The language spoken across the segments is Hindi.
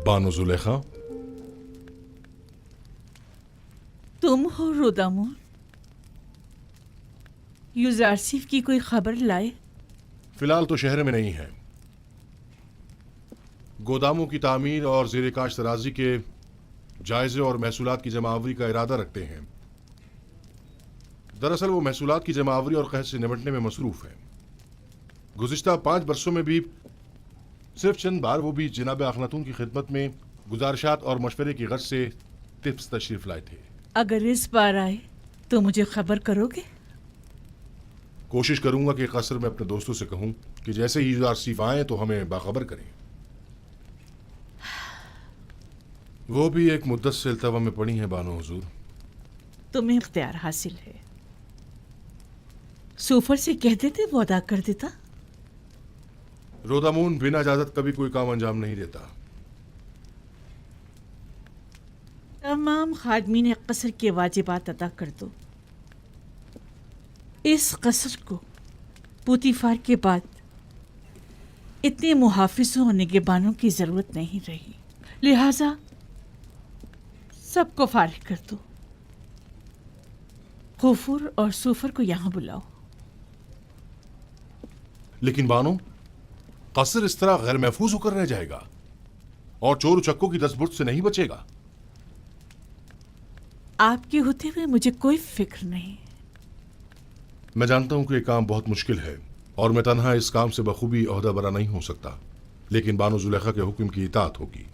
बानो जुलेखा, तुम हो रुदामुन? यूजारसिफ की कोई खबर लाए? फिलहाल तो शहर में नहीं है। गोदामों की तामीर और ज़ेर काश्तराजी के जायजे और महसूलात की जमावरी का इरादा रखते हैं। दरअसल वो महसूलात की जमावरी और कहत से निपटने में मसरूफ है। गुज़िश्ता 5 बरसों में भी सिर्फ चंद बार, वो भी जनाब अखनातून की खिदमत में गुजारिशात और मशवरे की गर्ज से टिप्स तशरीफ लाए थे। अगर इस बार आए तो मुझे खबर करोगे? कोशिश करूंगा कि कसर में अपने दोस्तों से कहूं कि जैसे ही यूजारसिफ आए तो हमें बाखबर करें। वो भी एक मुद्दत से इल्तवा में पड़ी हैं बानो हुजूर। तुम्हें इख्तियार हासिल है। सूफर से कह देते, वो अदा कर देता। रोदामून बिना इजाजत कभी कोई काम अंजाम नहीं देता। तमाम खादमीन कसर के वाजिबात अदा कर दो। इस कसर को पुतीफार के बाद इतने मुहाफिजों और निगहबानों की जरूरत नहीं रही, लिहाजा सबको फारिग कर दो। गफूर और सूफर को यहां बुलाओ। लेकिन बानो, कसर इस तरह गैर महफूज होकर रह जाएगा और चोर उचक्कों की दस्तबुर्द से नहीं बचेगा। आपके होते हुए मुझे कोई फिक्र नहीं। मैं जानता हूं कि यह काम बहुत मुश्किल है और मैं तन्हा इस काम से बखूबी ओहदा बरा नहीं हो सकता, लेकिन बानो जुलेखा के हुक्म की इताअत होगी।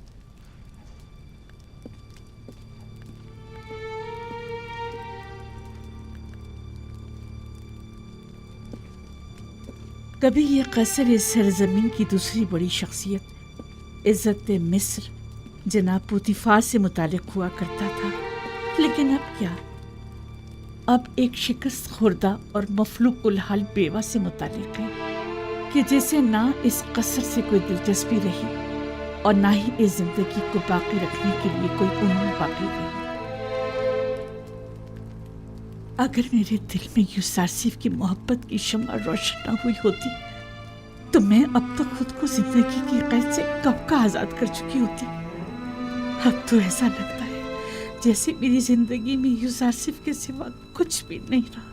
कभी ये कसर इस सरजमीन की दूसरी बड़ी शख्सियत इज्जत मिस्र जनाब पुतीफार से मुतालिक हुआ करता था, लेकिन अब क्या? अब एक शिकस्त खुर्दा और मफलूक उल हाल बेवा से मुतालिक है कि जिसे ना इस कसर से कोई दिलचस्पी रही और ना ही इस जिंदगी को बाकी रखने के लिए कोई उम्मीद बाकी रही। अगर मेरे दिल में यूसुफ की मोहब्बत की शम्मा रोशन न हुई होती तो मैं अब तक खुद को जिंदगी की कैद से कब का आजाद कर चुकी होती। अब तो ऐसा लगता है जैसे मेरी जिंदगी में यूसुफ के सिवा कुछ भी नहीं रहा।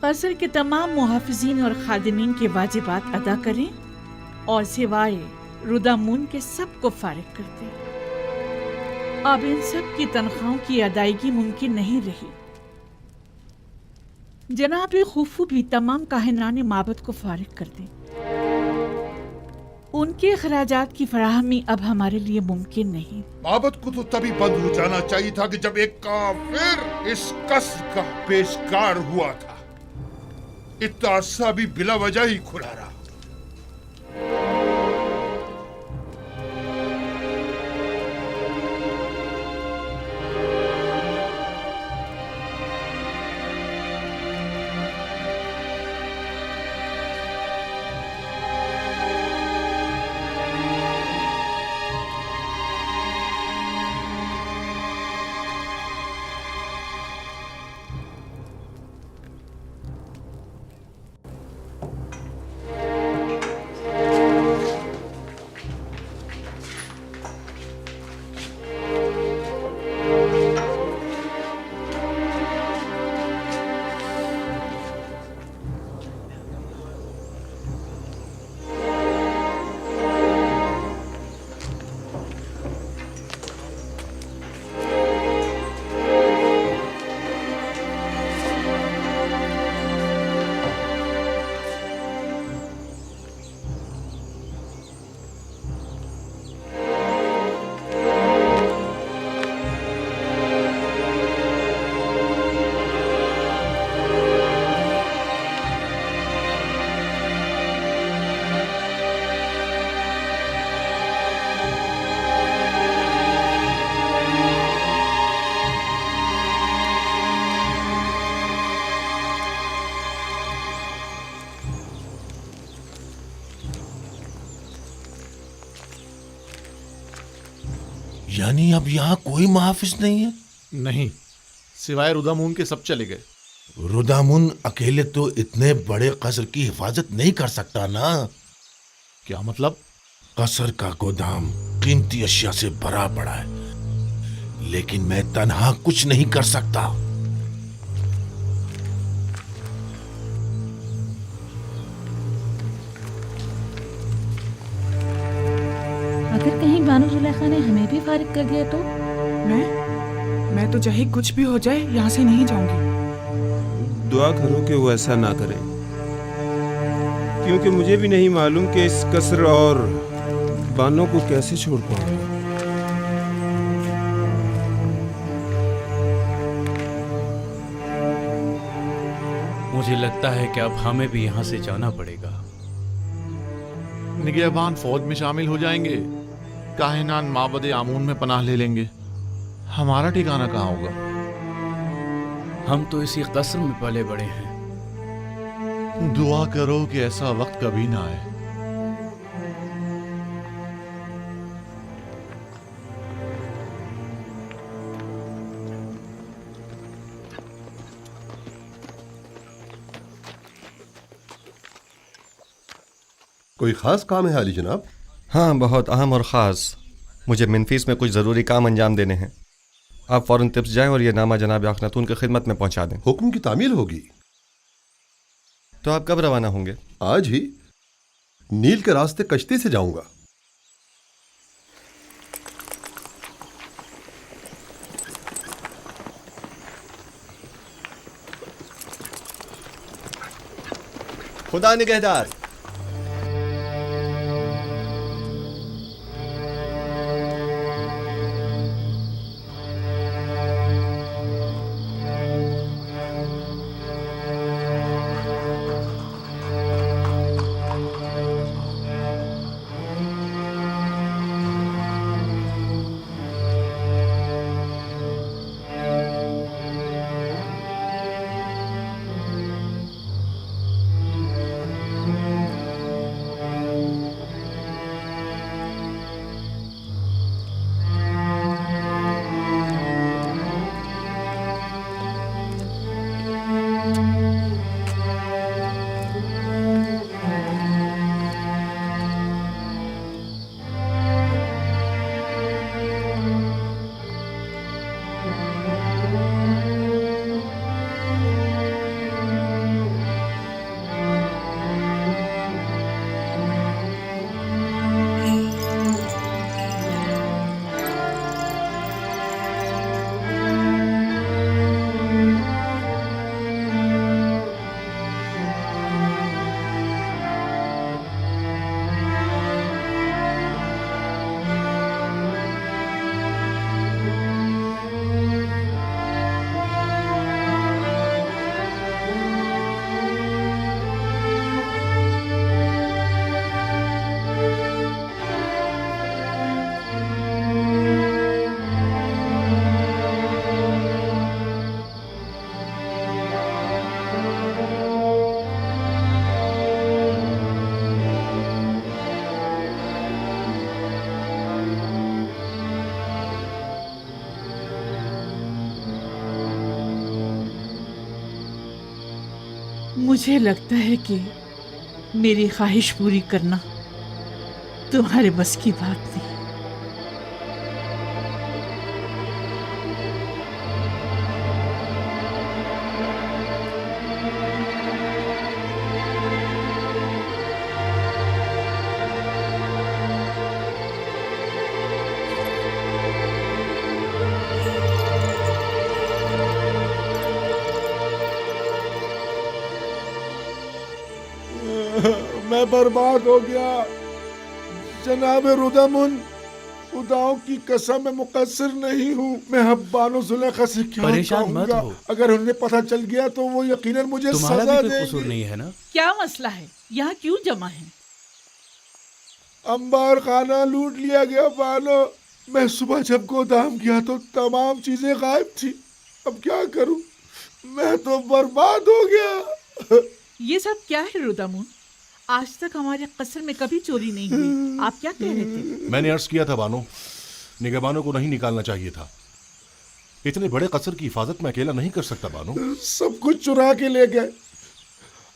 कसर के तमाम मुहाफिजीन और खादिमीन के वाजिबात अदा करें और सिवाय रुदामून के सबको फारिग कर दें। अब इन सब की तनख्वाहों की अदायगी मुमकिन नहीं रही। जनाब खुफू भी तमाम काहिनाने माबद को फारिग कर दें। उनके अखराजात की फराहमी अब हमारे लिए मुमकिन नहीं। माबद को तो तभी बंद हो जाना चाहिए था कि जब एक काफिर इस कसर का पेशकार हुआ था। इतना अरसा भी बिला वजह ही खुला रहा। यानी अब यहाँ कोई मुहाफिज नहीं है? नहीं, सिवाय रुदामून के सब चले गए। रुदामुन अकेले तो इतने बड़े कसर की हिफाजत नहीं कर सकता ना। क्या मतलब? कसर का गोदाम कीमती अशिया से भरा पड़ा है, लेकिन मैं तन्हा कुछ नहीं कर सकता। अगर कहीं बानो जुलेखा ने हमें भी फारिग कर दिया तो? मैं तो चाहे कुछ भी हो जाए यहाँ से नहीं जाऊंगी। दुआ करो कि वो ऐसा ना करें, क्योंकि मुझे भी नहीं मालूम कि इस कसर और बानों को कैसे छोड़ पाऊंगा। मुझे लगता है कि अब हमें भी यहाँ से जाना पड़ेगा। निगहबान फौज में शामिल हो जाएंगे, काहिनान माबद आमून में पनाह ले लेंगे। हमारा ठिकाना कहाँ होगा? हम तो इसी कसर में पले बड़े हैं। दुआ करो कि ऐसा वक्त कभी ना आए। कोई खास काम है आली जनाब? हाँ, बहुत अहम और ख़ास। मुझे मिनफीस में कुछ ज़रूरी काम अंजाम देने हैं। आप फ़ौरन तिब्स जाएं और ये नामा जनाब अखनातून की खिदमत में पहुंचा दें। हुक्म की तामील होगी। तो आप कब रवाना होंगे? आज ही नील के रास्ते कश्ती से जाऊंगा। खुदा निगहदार। मुझे लगता है कि मेरी ख्वाहिश पूरी करना तुम्हारे बस की बात नहीं। मैं बर्बाद हो गया जनाब रुदामुन। खुदाओं की कसम मैं मुकस्सिर नहीं हूँ। मैं हब्बानो जुलेखा से क्या परेशान मत कहूँगा? हो। अगर उन्हें पता चल गया तो वो यकीनन मुझे तुम्हारा सजा भी कोई कसूर देंगे। नहीं है ना? क्या मसला है? यहाँ क्यों जमा है? अंबार खाना लूट लिया गया बानो। मैं सुबह जब गोदाम गया तो तमाम चीजें गायब थी। अब क्या करूं? मैं तो बर्बाद हो गया। ये सब क्या है रुदामुन? आज तक हमारे कसर में कभी चोरी नहीं हुई। आप क्या कह रहे थे? मैंने अर्ज किया था बानो, निगहबानों को नहीं निकालना चाहिए था। इतने बड़े कसर की हिफाजत मैं अकेला नहीं कर सकता बानो। सब कुछ चुरा के ले गए।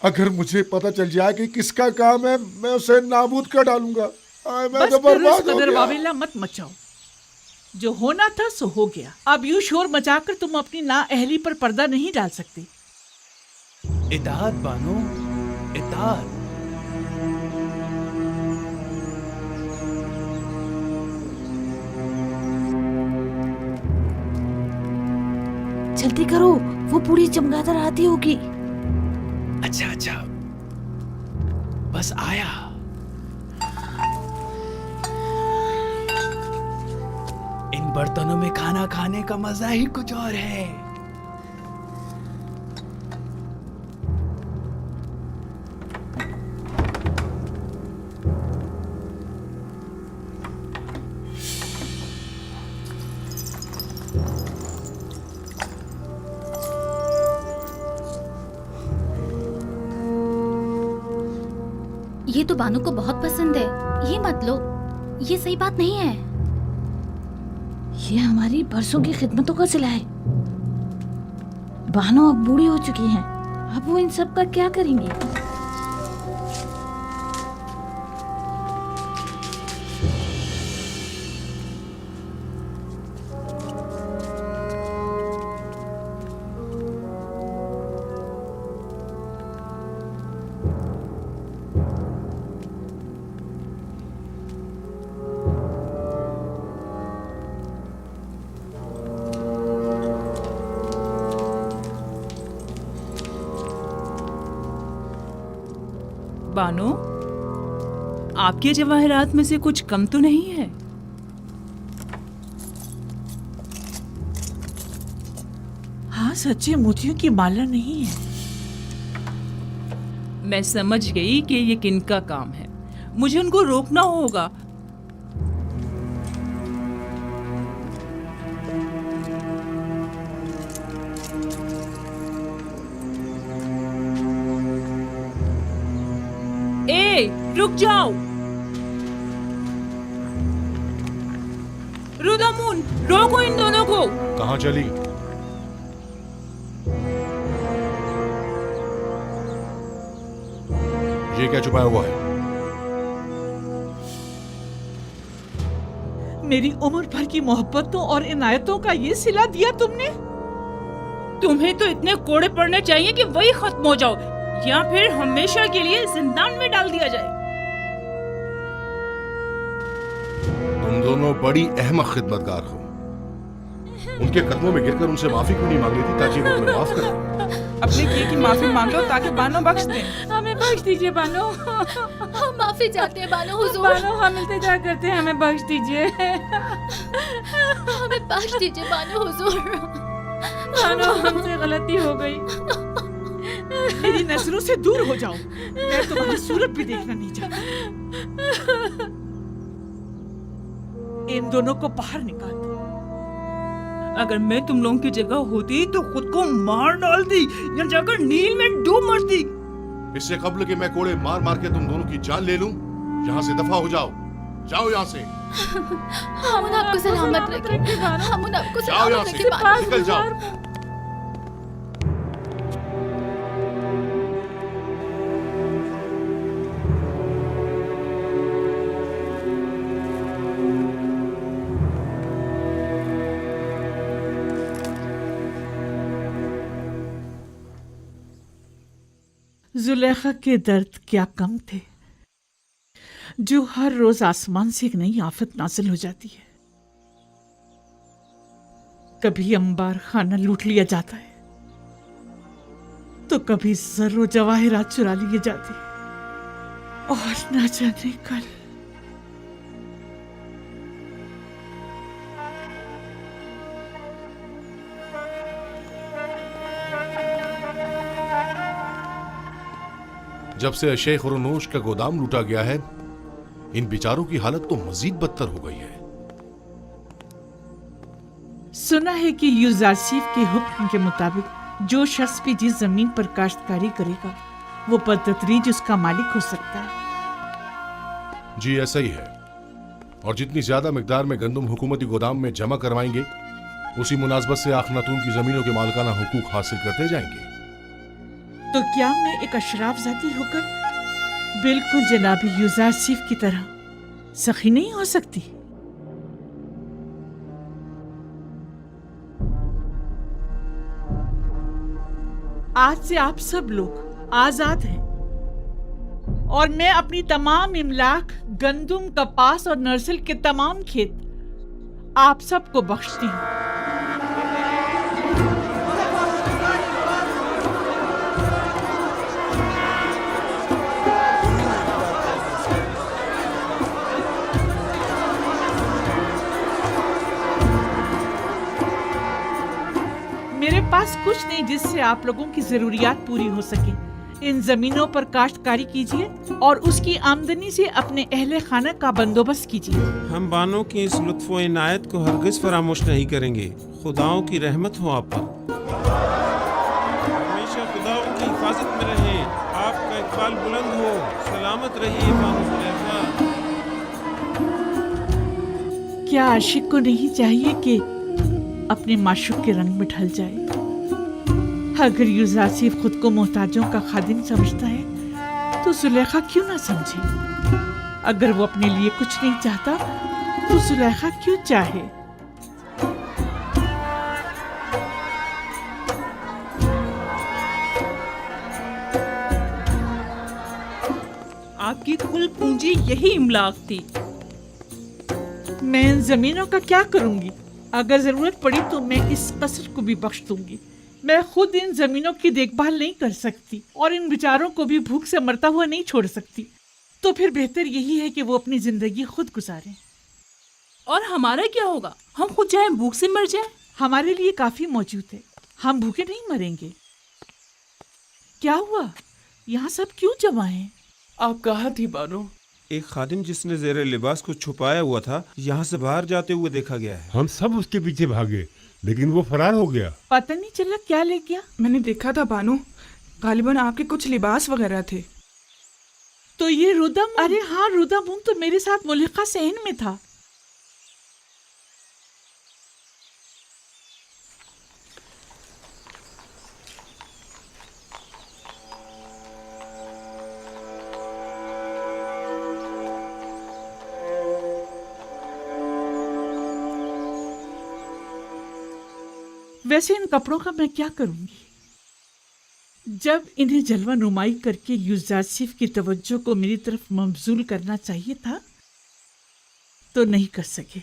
अगर मुझे पता चल जाए कि किसका काम है, मैं उसे नाबूद कर डालूंगा। मैं बस तो फिर बर्बाद उस हो कदर गया। वावेला मत मचाओ। जो होना था सो हो गया। अब यूं शोर मचाकर तुम अपनी नाअहली पर पर्दा नहीं डाल सकते। इताअत बानो, इताअत। जल्दी करो, वो बूढ़ी चमगादड़ आती होगी। अच्छा अच्छा, बस आया। इन बर्तनों में खाना खाने का मजा ही कुछ और है। ये तो बानू को बहुत पसंद है, ये मत लो, ये सही बात नहीं है। ये हमारी बरसों की खिदमतों का सिला है। बानो अब बूढ़ी हो चुकी हैं, अब वो इन सब का क्या करेंगी? बानो, आपके जवाहरात में से कुछ कम तो नहीं है? हाँ, सच्चे मोतियों की माला नहीं है। मैं समझ गई कि ये किनका काम है। मुझे उनको रोकना होगा। रुक जाओ रुदामुन, रोको इन दोनों को। कहाँ चली? ये क्या छुपाया हुआ है? मेरी उम्र भर की मोहब्बतों और इनायतों का ये सिला दिया तुमने। तुम्हें तो इतने कोड़े पड़ने चाहिए कि वही खत्म हो जाओ, या फिर हमेशा के लिए जिंदान में डाल दिया जाए। तुम दोनों बड़ी अहमक खिदमतगार हो। उनके कदमों में गिरकर उनसे माफी क्यों नहीं मांग लेती ताकि वो तुम्हें माफ करें? अपने किए की माफी मांग लो ताकि बानो बख्श दें। हमें बख्श दीजिए बानो। हम माफी चाहते हैं बानो हुजूर। बानो, हम इल्तिजा करते हैं, हमें बख्श दीजिए। हमें बख्श दीजिए बानो हुजूर। बानो, हमसे गलती हो गई। मेरी नजरों से दूर हो जाओ, मैं तुम्हारी सूरत भी देखना नहीं चाहती। इन दोनों को बाहर निकाल दो। अगर मैं तुम लोगों की जगह होती तो खुद को मार डालती या जाकर नील में डूब मरती। इससे कब्ल कि मैं कोड़े मार मार के तुम दोनों की जान ले लूं, यहाँ से दफा हो जाओ। जाओ यहाँ से। हम आपको सलामत रखें। हम आपको जाओ यहाँ सलामत से, रखें। निकल जाओ। जुलेखा के दर्द क्या कम थे, जो हर रोज आसमान से एक नई आफत नाजिल हो जाती है। कभी अंबार खाना लूट लिया जाता है, तो कभी जर्रो जवाहिरात चुरा लिए जाते हैं, और ना जाने कल। जब से शेख खुरनोश का गोदाम लूटा गया है, इन बेचारों की हालत तो मजीद बदतर हो गई है। सुना है कि यूजारसीफ के हुक्म के मुताबिक जो शख्स भी जिस जमीन पर काश्तकारी करेगा, वो बदतदरीज उसका मालिक हो सकता है। जी ऐसा ही है। और जितनी ज्यादा मिकदार में गंदम हुकूमती गोदाम में जमा करवाएंगे, उसी मुनासबत से आखनातून की जमीनों के मालिकाना हुकूक हासिल करते जाएंगे। तो क्या मैं एक अशराफ जाती होकर बिल्कुल जनाबी यूजारसिफ की तरह सखी नहीं हो सकती? आज से आप सब लोग आजाद हैं और मैं अपनी तमाम इमलाक, गंदुम, कपास और नर्सल के तमाम खेत आप सबको बख्शती हूँ। मेरे पास कुछ नहीं जिससे आप लोगों की जरूरियात पूरी हो सके। इन जमीनों पर काश्तकारी कीजिए और उसकी आमदनी से अपने अहले खाना का बंदोबस्त कीजिए। हम बानों की इस लुत्फ़ व इनायत को हरगिज़ फरामोश नहीं करेंगे। खुदाओं की रहमत हो आप पर। हमेशा खुदाओं की हिफाजत में रहें। आपका इकबाल बुलंद हो। सलामत रहिए बानो ज़ुलेखा। क्या आशिक को नहीं चाहिए कि अपने माशूक के रंग में ढल जाए? अगर यूजारसिफ खुद को मोहताजों का खादिम समझता है तो जुलेखा क्यों ना समझे? अगर वो अपने लिए कुछ नहीं चाहता तो जुलेखा क्यों चाहे? आपकी कुल पूंजी यही इमलाक थी। मैं इन जमीनों का क्या करूंगी? अगर जरूरत पड़ी तो मैं इस कसर को भी बख्श दूंगी। मैं खुद इन जमीनों की देखभाल नहीं कर सकती और इन बेचारों को भी भूख से मरता हुआ नहीं छोड़ सकती। तो फिर बेहतर यही है कि वो अपनी जिंदगी खुद गुजारें। और हमारा क्या होगा? हम खुद चाहे भूख से मर जाएं। हमारे लिए काफी मौजूद है, हम भूखे नहीं मरेंगे। क्या हुआ? यहाँ सब क्यों जमा हैं? आप कहाँ थी बानो? एक खादिम जिसने ज़ेरे लिबास को छुपाया हुआ था यहाँ से बाहर जाते हुए देखा गया है। हम सब उसके पीछे भागे लेकिन वो फरार हो गया। पता नहीं चला क्या ले गया। मैंने देखा था बानो, गालिबन आपके कुछ लिबास वगैरह थे। तो ये रुदम, अरे हाँ रुदम तो मेरे साथ मुलिका सहन में था। वैसे इन कपड़ों का मैं क्या करूंगी? जब इन्हें जलवा नुमाई करके यूजारसिफ की तवज्जो को मेरी तरफ मबजूल करना चाहिए था तो नहीं कर सके।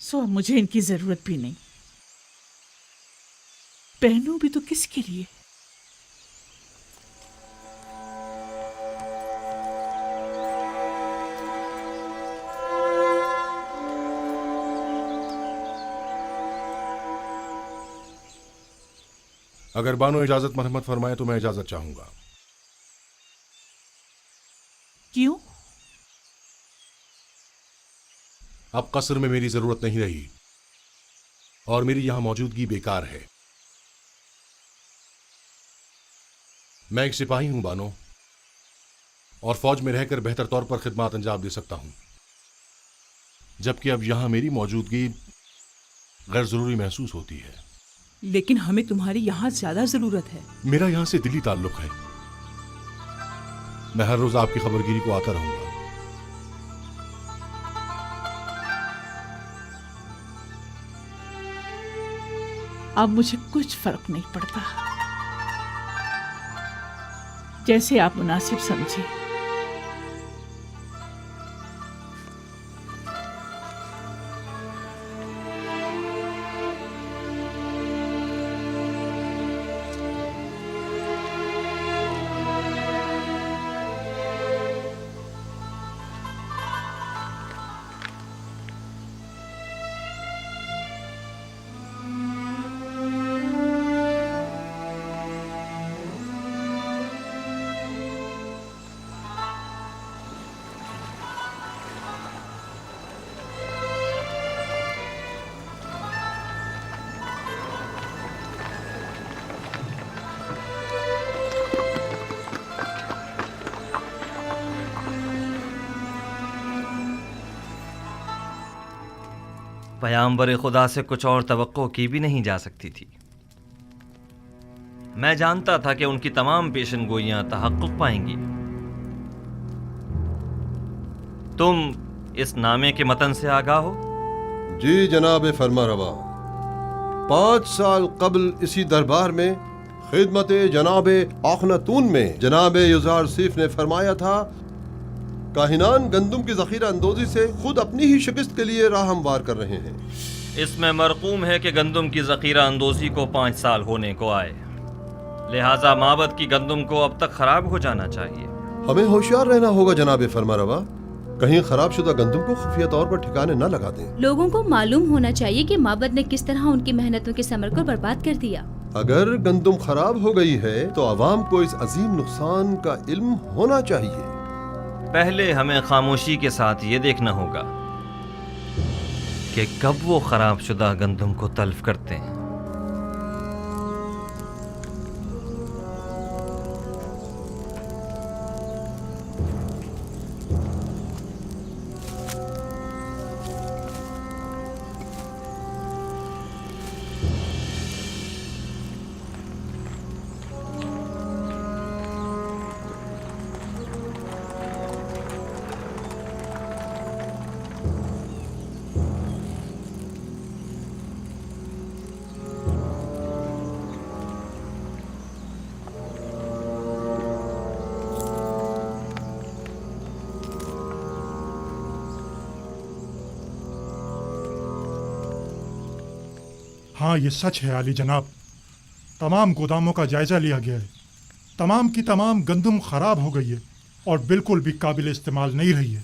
सो अब मुझे इनकी जरूरत भी नहीं। पहनूं भी तो किसके लिए? अगर बानो इजाजत मरहमत फरमाए तो मैं इजाजत चाहूंगा। क्यों? अब कसर में मेरी जरूरत नहीं रही और मेरी यहां मौजूदगी बेकार है। मैं एक सिपाही हूं बानो, और फौज में रहकर बेहतर तौर पर खिदमत अंजाम दे सकता हूं, जबकि अब यहां मेरी मौजूदगी गैर जरूरी महसूस होती है। लेकिन हमें तुम्हारी यहाँ ज्यादा जरूरत है। मेरा यहां से दिली ताल्लुक है। मैं हर रोज आपकी खबरगिरी को आता रहूंगा। अब मुझे कुछ फर्क नहीं पड़ता, जैसे आप मुनासिब समझे। पैगंबर खुदा से कुछ और तवक्को की भी नहीं जा सकती थी। मैं जानता था कि उनकी तमाम पेशनगोइयां तहक्कुक पाएंगी। तुम इस नामे के मतन से आगाह हो? जी जनाब फरमारवा, 5 साल कबल इसी दरबार में खिदमत जनाब आखनतून में जनाब युजार सीफ ने फरमाया था, काहिनान गंदुम की जखीरा अंदोजी से खुद अपनी ही शिकस्त के लिए राह हमवार कर रहे हैं। इसमें मरकूम है कि गंदुम की जखीरा अंदोजी को 5 साल होने को आए, लिहाजा माबद की गंदुम को अब तक खराब हो जाना चाहिए। हमें होशियार रहना होगा जनाब फरमारवा, कहीं खराब शुदा गंदुम को खुफिया तौर पर ठिकाने न लगा दें। लोगों को मालूम होना चाहिए कि माबद ने किस तरह उनकी मेहनतों के समर को बर्बाद कर दिया। अगर गंदुम खराब हो गई है तो अवाम को इस अजीम नुकसान का इल्म होना चाहिए। पहले हमें खामोशी के साथ ये देखना होगा कि कब वो खराब शुदा गंदुम को तल्फ करते हैं। हाँ, ये सच है आली जनाब। तमाम गोदामों का जायजा लिया गया है। तमाम की तमाम गंदुम खराब हो गई है और बिल्कुल भी काबिल इस्तेमाल नहीं रही है।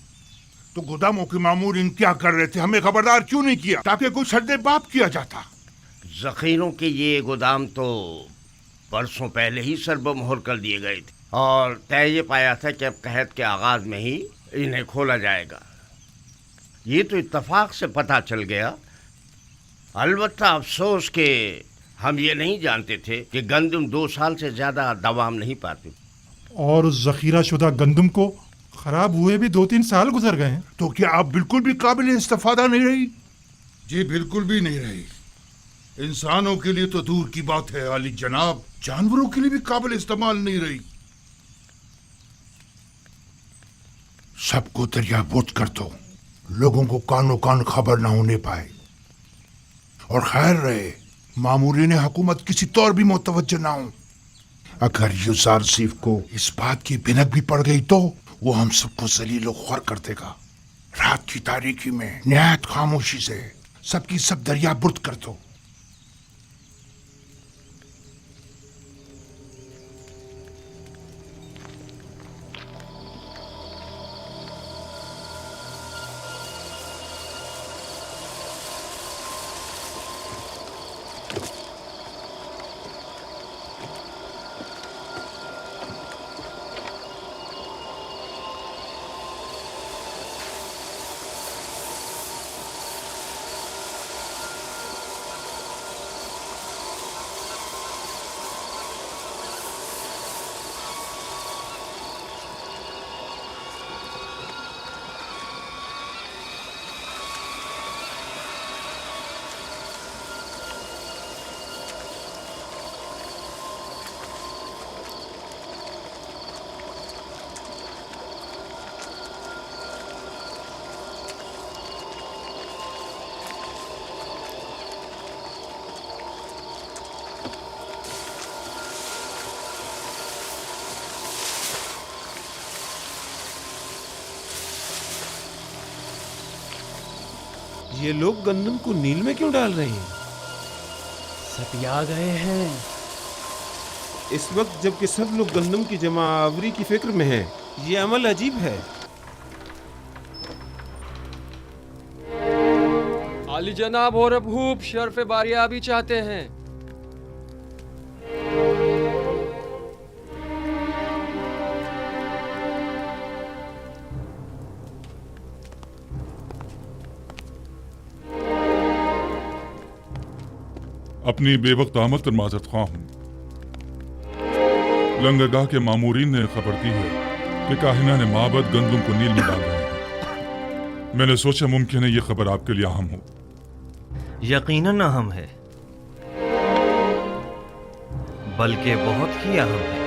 तो गोदामों के मामूरीन क्या कर रहे थे? हमें खबरदार क्यों नहीं किया ताकि कुछ सद्देबाप किया जाता? जखीरों के ये गोदाम तो बरसों पहले ही सरबमोहर कर दिए गए थे और तय ये पाया था कि अब कहत के आगाज में ही इन्हें खोला जाएगा। ये तो इत्तफाक से पता चल गया। अलबत्ता अफसोस के हम ये नहीं जानते थे कि गंदम 2 साल से ज्यादा दवाम नहीं पाती और उस जखीरा शुदा गंदुम को खराब हुए भी 2-3 साल गुजर गए हैं। तो क्या आप बिल्कुल भी काबिल इस्तेफादा नहीं रही? जी बिल्कुल भी नहीं रही। इंसानों के लिए तो दूर की बात है आली जनाब, जानवरों के लिए भी काबिल इस्तेमाल नहीं रही। सबको दरियाबोद कर दो, लोगों को कानो कान खबर ना होने पाए। और खैर रहे मामूरीन हुकूमत किसी तौर भी मुतवज्जह ना हो। अगर युजार सीफ को इस बात की भिनक भी पड़ गई तो वो हम सबको जलील ख्वार कर देगा। रात की तारीकी में निहायत खामोशी से सबकी सब दरिया बुर्द कर दो। ये लोग गंदम को नील में क्यों डाल रहे हैं? सतिया गए हैं। इस वक्त जबकि सब लोग गंदम की जमा आवरी की फिक्र में हैं, ये अमल अजीब है। आली जनाब और भूप शर्फ बारिया भी चाहते हैं। अपनी बेवक्त आमद पर माजरत ख्वाह हूँ। लंगरगाह के मामूरीन ने खबर दी है कि काहिना ने माबद गंदुम को नील में डाल रहे हैं। मैंने सोचा मुमकिन है ये खबर आपके लिए अहम हो। यकीनन अहम है, बल्कि बहुत ही अहम है।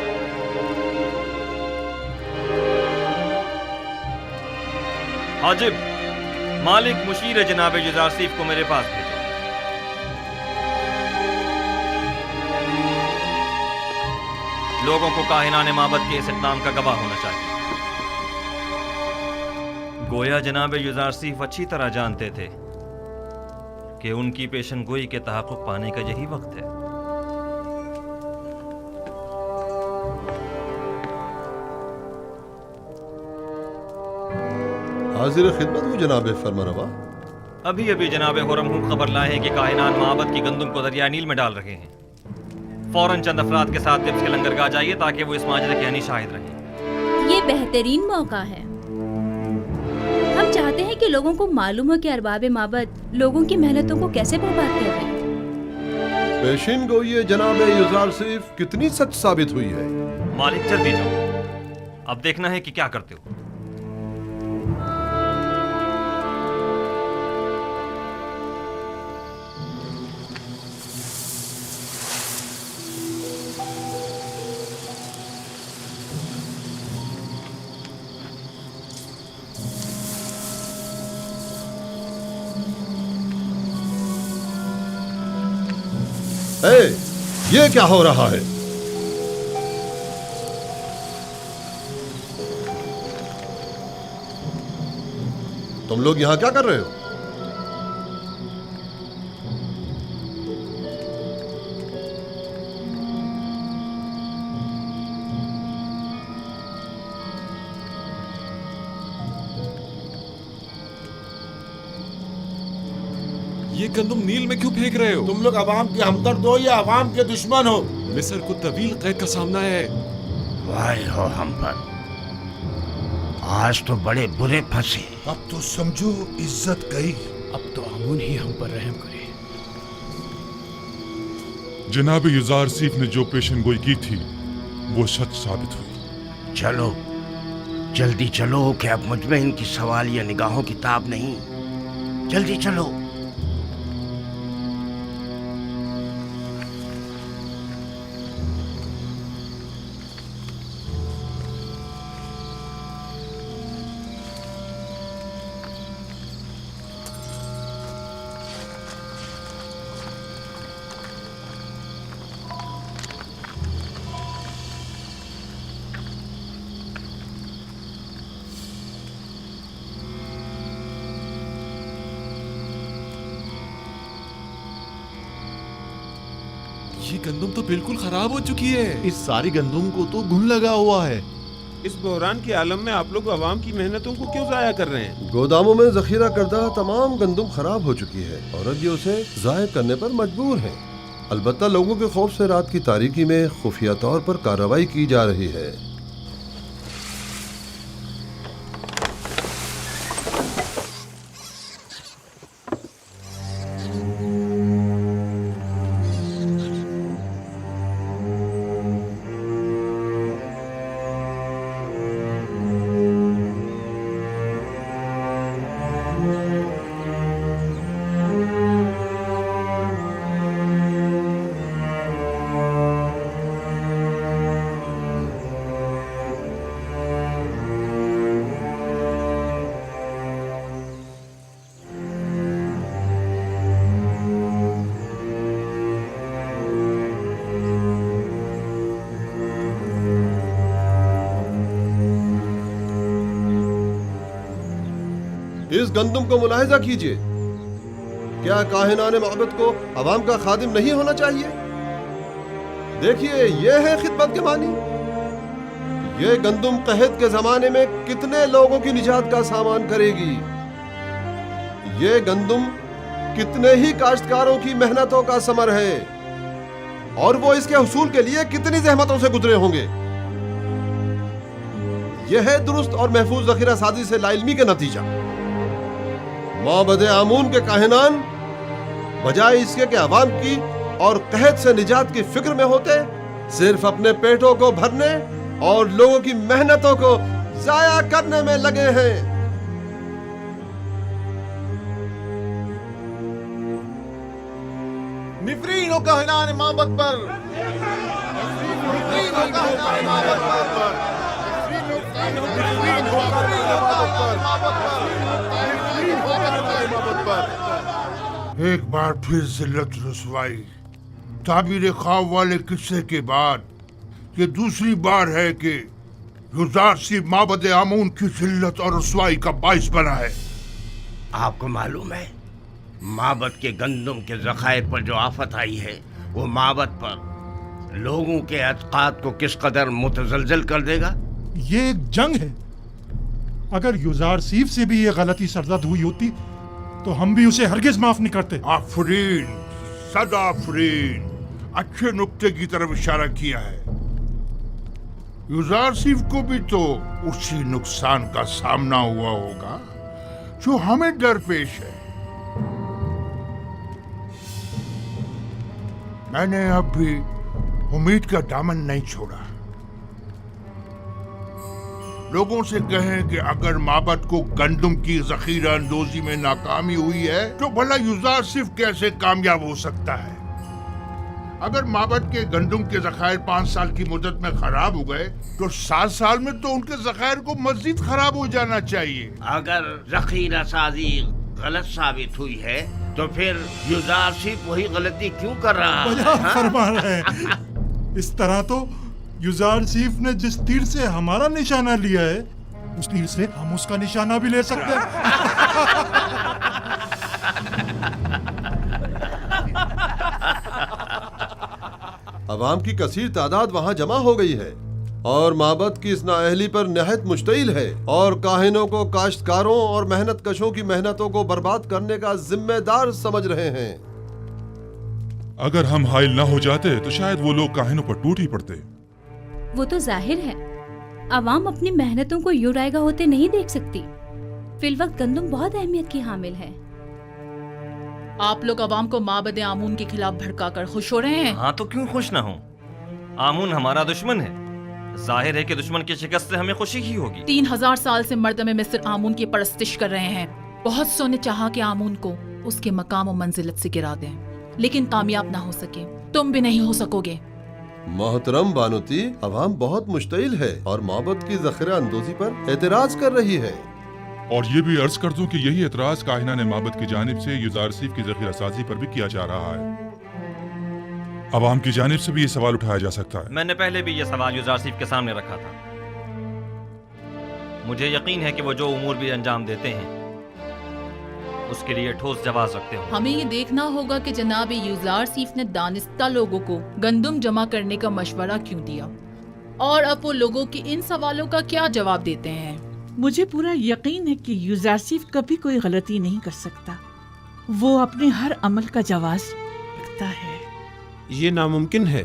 हाजिब, मालिक मुशीर जनाब युजारसीफ को मेरे पास भेजो। लोगों को काहिनाने माबद के इस इक़दाम का गवाह होना चाहिए। गोया जनाब युजारसीफ अच्छी तरह जानते थे कि उनकी पेशनगोई के तहक़्क़ुक़ पाने का यही वक्त है। हाजिर खिदमत हूँ जनाब फरमारवा। अभी अभी जनाब हुरम खबर लाए हैं कि काहिनान माबद की गंदुम को दरिया नील में डाल रहे हैं। फौरन चंद अफराद के साथ तिब्स के लंगरगाह जाइए ताकि वो इस माजरे के यानी शाहिद रहें। ये बेहतरीन मौका है। हम चाहते हैं कि लोगों को मालूम हो कि अरबाब माबद लोगों की मेहनतों को कैसे बर्बाद कर रहे हैं। पेशिन गोई जनाब युजारसीफ कितनी सच साबित हुई है। मालिक जल्दी जाओ, अब देखना है कि क्या करते हो। ये क्या हो रहा है? तुम लोग यहां क्या कर रहे हो? ये गंदुम नील में क्यों फेंक रहे हो? तुम लोग अवाम के हमदर्द हो या अवाम के दुश्मन हो? मिस्र को तवील कैद का सामना है। वाह हो हम पर, आज तो बड़े बुरे फंसे। अब तो समझो इज्जत गई। अब तो आमून ही हम पर रहम करे। जनाब युजारसीफ ने जो पेशनगोई की थी वो सच साबित हुई। चलो जल्दी चलो कि अब मुझ में इनकी सवाल या निगाहों की ताब नहीं। जल्दी चलो। ये गंदुम तो बिल्कुल खराब हो चुकी है। इस सारी गंदुम को तो घुन लगा हुआ है। इस बहरान के आलम में आप लोग अवाम की मेहनतों को क्यों जाया कर रहे हैं? गोदामों में जखीरा करदा तमाम गंदुम खराब हो चुकी है और अब ये उसे जाया करने पर मजबूर है। अलबत्ता लोगों के खौफ से रात की तारीकी में खुफिया तौर पर कार्रवाई की जा रही है। इस गंदुम को मुलाहिजा कीजिए। क्या काहिनाने मोहब्बत को अवाम का खादिम नहीं होना चाहिए? देखिए, यह है खिदमत के मानी। यह गंदुम कहत के जमाने में कितने लोगों की निजात का सामान करेगी। यह गंदुम कितने ही काश्तकारों की मेहनतों का समर है और वो इसके हुसूल के लिए कितनी जहमतों से गुजरे होंगे। यह है दुरुस्त और महफूज जखीरा साजी से लाइल्मी के नतीजा। माबद आमून के काहिनान बजाय इसके कि अवाम की और कहत से निजात की फिक्र में होते, सिर्फ अपने पेटों को भरने और लोगों की मेहनतों को जाया करने में लगे हैं। निफरीन हो काहिनान माबद पर, निफरीन हो काहिनान माबद पर, निफरीन हो काहिनान माबद पर। एक बार फिर जिल्लत रसवाई, ताबीर ख्वाब वाले किस्से के बाद ये दूसरी बार है कि युजारसी माबद आमून की जिल्लत और रसवाई का बाइस बना है। आपको मालूम है माबद के गंदम के जखायर पर जो आफत आई है वो माबद पर लोगों के अतकाद को किस कदर मुतजलजल कर देगा। ये एक जंग है। अगर युजार सीफ से भी ये गलती सरजद हुई होती तो हम भी उसे हरगिज माफ नहीं करते। आफरीन, सदा आफरीन, अच्छे नुक्ते की तरफ इशारा किया है। युजार सीफ को भी तो उसी नुकसान का सामना हुआ होगा जो हमें दरपेश है। मैंने अब भी उम्मीद का दामन नहीं छोड़ा। लोगों से कहें कि अगर माबद को गंदम की जखीरा अंदोजी में नाकामी हुई है तो भला युजार सिर्फ कैसे कामयाब हो सकता है। अगर माबद के गंदम के जखायर 5 साल की मुद्दत में खराब हो गए तो 7 साल में तो उनके जखायर को मजीद खराब हो जाना चाहिए। अगर जखीरा साजी गलत साबित हुई है तो फिर युजार सिर्फ वही गलती क्यों कर रहा है? फरमा रहे हैं। इस तरह तो युजार सीफ ने जिस तीर से हमारा निशाना लिया है उस तीर से हम उसका निशाना भी ले सकते हैं। अवाम की कसीर तादाद वहाँ जमा हो गई है और माबद की इस नाअहली पर नहायत मुश्तइल है और काहिनों को काश्तकारों और मेहनत कशों की मेहनतों को बर्बाद करने का जिम्मेदार समझ रहे हैं। अगर हम हाइल ना हो जाते तो शायद वो लोग काहिनों पर टूट ही पड़ते। वो तो जाहिर है अवाम अपनी मेहनतों को यूं रायगा होते नहीं देख सकती। फिलवक्त गंदम बहुत अहमियत की हामिल है। आप लोग अवाम को माबद आमून के खिलाफ भड़काकर खुश हो रहे हैं। हाँ तो क्यों खुश ना हो? आमून हमारा दुश्मन है। जाहिर है कि दुश्मन की शिकस्त से हमें खुशी ही होगी। 3000 साल से मर्दम मिस्र आमून की परस्तिश कर रहे हैं। बहुत सो ने चाहा कि आमून को उसके मकाम और मंजिलत से गिरा दें, लेकिन कामयाब ना हो सके। तुम भी नहीं हो सकोगे। मोहतरम बानुती, अवाम बहुत मुश्तइल है और माबद की जखीरा अंदोजी पर एतराज कर रही है। और ये भी अर्ज कर दूं कि यही एतराज काहिना ने माबद की जानिब से युजार सीफ की जखीरा साजी पर भी किया जा रहा है। अवाम की जानिब से भी ये सवाल उठाया जा सकता है। मैंने पहले भी ये सवाल युजार सीफ के सामने रखा था। मुझे यकीन है कि वो जो उमूर भी अंजाम देते हैं उसके लिए ठोस जवाब रखते हो। हमें ये देखना होगा कि जनाब युजार सीफ ने दानिस्ता लोगों को गंदम जमा करने का मशवरा क्यों दिया और अब वो लोगों के इन सवालों का क्या जवाब देते हैं। मुझे पूरा यकीन है कि युजार सीफ कभी कोई गलती नहीं कर सकता। वो अपने हर अमल का जवाब रखता है। ये नामुमकिन है।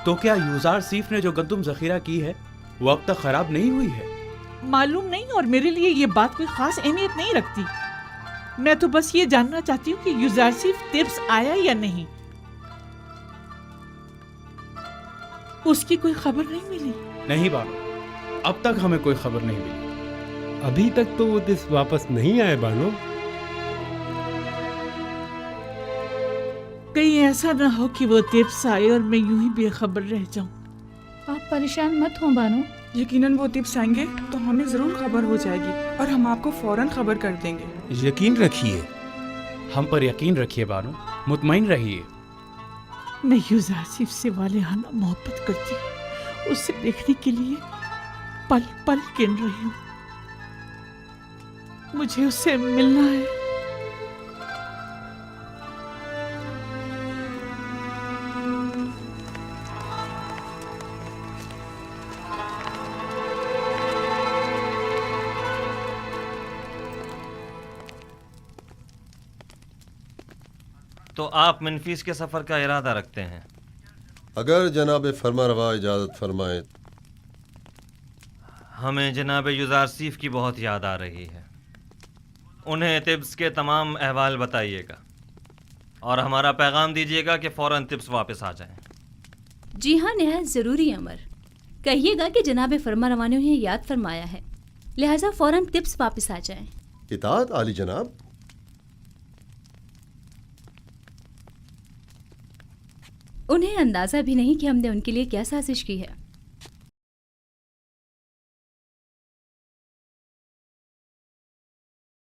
तो क्या युजार सीफ ने जो गंदम जखीरा की है वो अब तक खराब नहीं हुई है? मालूम नहीं, और मेरे लिए ये बात कोई खास अहमियत नहीं रखती। मैं तो बस ये जानना चाहती हूँ कि युजार सीफ तिब्स आया या नहीं। उसकी कोई खबर नहीं मिली। नहीं बानो, अब तक हमें कोई खबर नहीं मिली। अभी तक तो वो दिस वापस नहीं आए बानो। कहीं ऐसा ना हो कि वो तिब्स आए और मैं यूं ही बेखबर रह जाऊं। आप परेशान मत हो बानो। यकीनन वो तिब्स आएंगे तो हमें जरूर खबर हो जाएगी और हम आपको फौरन खबर कर देंगे। यकीन रखिए। हम पर यकीन रखिए बानो, मुतमईन रहिए। मैं युजार सीफ से वालिहाना मोहब्बत करती हूँ। उसे देखने के लिए पल पल गिन रही हूँ। मुझे उससे मिलना है। तो आप मनफीस के सफर का इरादा रखते हैं? अगर जनाब फरमारवा इजाजत फरमाए। हमें जनाब युजार सीफ की बहुत याद आ रही है। उन्हें तिब्स के तमाम अहवाल बताइएगा और हमारा पैगाम दीजिएगा कि फौरन तिब्स वापस आ जाएं। जी हाँ, निहायत ज़रूरी अमर। कहिएगा कि जनाब फरमारवा ने उन्हें याद फरमाया है, लिहाजा फौरन तिब्स वापस आ जाएं। इताअत आली जनाब। उन्हें अंदाजा भी नहीं कि हमने उनके लिए क्या साजिश की है।